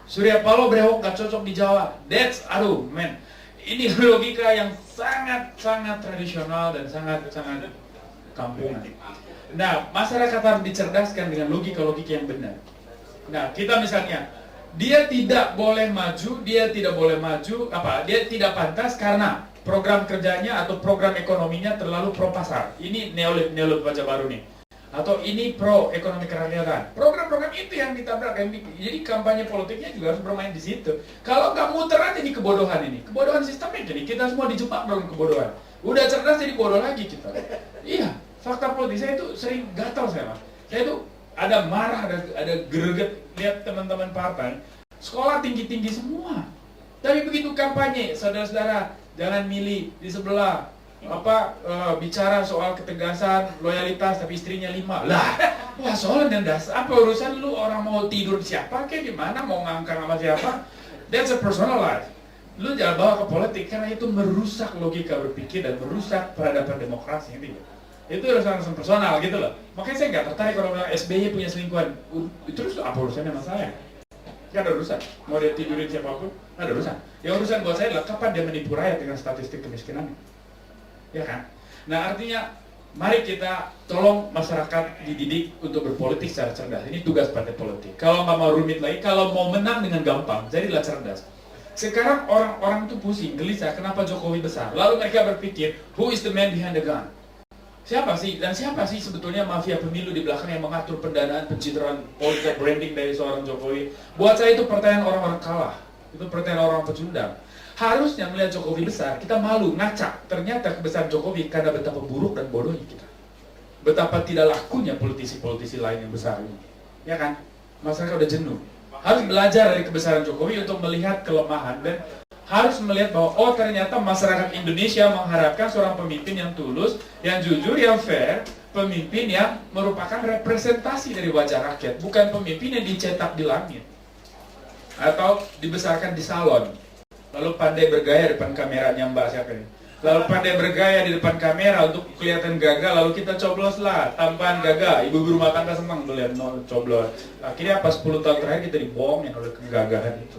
Surya Paloh brewok gak cocok di Jawa. Aduh men, ini logika yang sangat tradisional dan sangat kampungan. Nah, masyarakat harus dicerdaskan dengan logika-logika yang benar. Nah, kita misalnya, dia tidak boleh maju, dia tidak pantas karena program kerjanya atau program ekonominya terlalu pro pasar. Ini neolib wajah baru nih. Atau ini pro ekonomi kerakyatan. Program-program itu yang ditabrak. Jadi kampanye politiknya juga harus bermain di situ. Kalau nggak muter aja di kebodohan ini, kebodohan sistemik ini, kita semua dijebak dalam kebodohan. Udah cerdas jadi bodoh lagi kita. Iya, fakta politik saya itu sering gatal saya mas. Saya itu ada marah, ada greget lihat teman-teman partai sekolah tinggi-tinggi semua. Tapi begitu kampanye, saudara-saudara jangan milih di sebelah bicara soal ketegasan, loyalitas, tapi istrinya 5 lah. Wah soal dan dasar apa urusan lu, orang mau tidur siapa kayak gimana, mau ngangkang sama siapa, that's a personal life. Lu jangan bawa ke politik karena itu merusak logika berpikir dan merusak peradaban demokrasi gitu. Itu urusan personal gitu loh. Makanya saya nggak tertarik kalau bilang SBY punya selingkuhan. Terus apa urusannya sama saya? Gak ada urusan. Mau dia tidurin siapapun, gak ada urusan. Yang urusan buat saya adalah kapan dia menipu rakyat dengan statistik kemiskinan. Ya kan? Nah artinya mari kita tolong masyarakat dididik untuk berpolitik secara cerdas. Ini tugas partai politik. Kalau nggak mau rumit lagi, kalau mau menang dengan gampang, jadilah cerdas. Sekarang orang-orang itu pusing, gelisah, kenapa Jokowi besar? Lalu mereka berpikir, who is the man behind the gun? Siapa sih? Dan siapa sih sebetulnya mafia pemilu di belakang yang mengatur pendanaan, pencitraan, politik branding dari seorang Jokowi? Buat saya itu pertanyaan orang-orang kalah. Itu pertanyaan orang pecundang. Harusnya melihat Jokowi besar, kita malu, ngacak. Ternyata kebesaran Jokowi karena betapa buruk dan bodohnya kita. Betapa tidak lakunya politisi-politisi lain yang besar ini. Ya kan? Masyarakat udah jenuh. Harus belajar dari kebesaran Jokowi untuk melihat kelemahan dan harus melihat bahwa oh ternyata masyarakat Indonesia mengharapkan seorang pemimpin yang tulus, yang jujur, yang fair, pemimpin yang merupakan representasi dari wajah rakyat, bukan pemimpin yang dicetak di langit atau dibesarkan di salon. Lalu pandai bergaya depan kameranya Mbak siapa ini? Lalu pandai bergaya di depan kamera untuk kelihatan gagah, lalu kita coblos lah, tampan gagah. Ibu-ibu rumah tangga senang melihat coblos. Akhirnya pas 10 tahun terakhir kita dibohongin oleh kegagahan itu.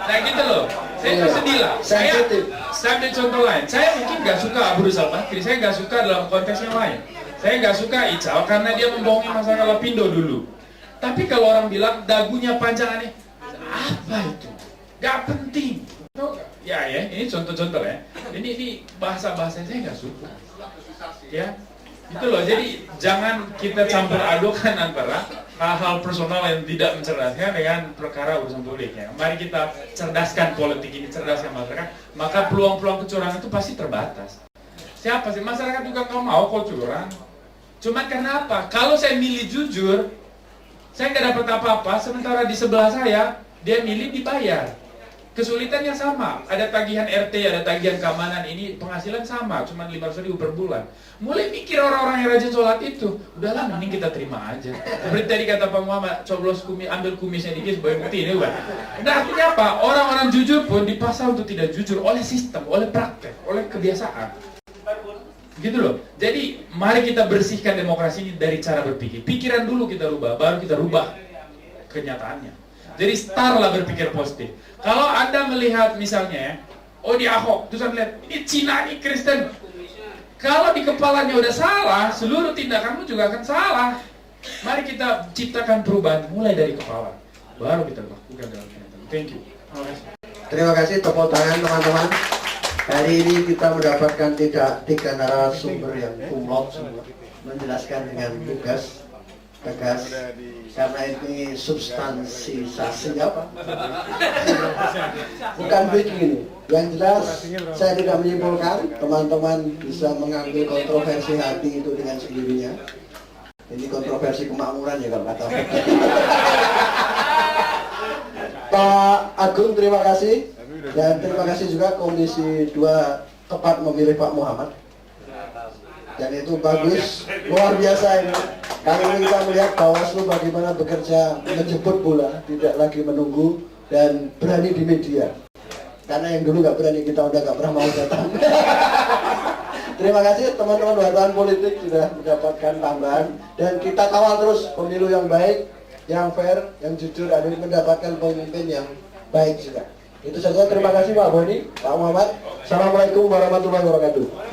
Nah gitu loh, saya itu sedih lah. Saya ambil contoh lain. Saya mungkin nggak suka Abu Rizal Bakri, saya nggak suka dalam konteks yang lain. Saya nggak suka Ical karena dia membohongi masyarakat Lapindo dulu. Tapi kalau orang bilang dagunya panjang aneh, apa itu? Gak penting. Ya, ini contoh-contoh ya. Ini bahasa-bahasa saya nggak suka. Ya, itu loh. Jadi jangan kita campur adukan antara hal-hal personal yang tidak mencerdaskan dengan perkara urusan publik ya. Mari kita cerdaskan politik ini, cerdaskan masyarakat. Maka peluang-peluang kecurangan itu pasti terbatas. Siapa sih? Masyarakat juga nggak mau kok curang. Cuman karena apa? Kalau saya milih jujur, saya nggak dapat apa-apa, sementara di sebelah saya, dia milih dibayar. Kesulitannya sama, ada tagihan RT, ada tagihan keamanan, ini penghasilan sama, cuma 500.000 per bulan. Mulai mikir orang-orang yang rajin sholat itu, udahlah mending kita terima aja. Seperti tadi kata Pak Muhammad, coblos kumis, ambil kumisnya dikit sebagai bukti ini bukan. Nah artinya apa? Orang-orang jujur pun dipaksa untuk tidak jujur oleh sistem, oleh praktek, oleh kebiasaan. Gitu loh. Jadi mari kita bersihkan demokrasi ini dari cara berpikir. Pikiran dulu kita rubah, baru kita rubah kenyataannya. Jadi start lah berpikir positif. Kalau Anda melihat misalnya ya, oh di Ahok, terus Anda lihat ini Cina, ini Kristen. Kalau di kepalanya udah salah, seluruh tindakanmu juga akan salah. Mari kita ciptakan perubahan mulai dari kepala, baru kita lakukan dalam kenyataan. Thank you. Terima kasih, tepuk tangan teman-teman. Hari ini kita mendapatkan tiga narasumber yang kumlot semua, menjelaskan dengan tegas, karena ini substansisasi apa? Bukan begini. Yang jelas saya tidak menyimpulkan, teman-teman bisa mengambil kontroversi hati itu dengan sendirinya. Ini kontroversi kemakmuran ya kalau kata. Pak Agung, terima kasih. Dan terima kasih juga Komisi 2 tepat memilih Pak Muhammad. Dan itu bagus, luar biasa ini. Kali ini kita melihat Bawaslu bagaimana bekerja menjemput bola, tidak lagi menunggu dan berani di media. Karena yang dulu nggak berani kita udah nggak pernah mau datang. Terima kasih teman-teman wartawan politik sudah mendapatkan tambahan dan kita kawal terus pemilu yang baik. yang fair, yang jujur, dan mendapatkan pemimpin yang baik juga. Itu saja, terima kasih Pak Boni, Pak Muhammad. Assalamualaikum warahmatullahi wabarakatuh.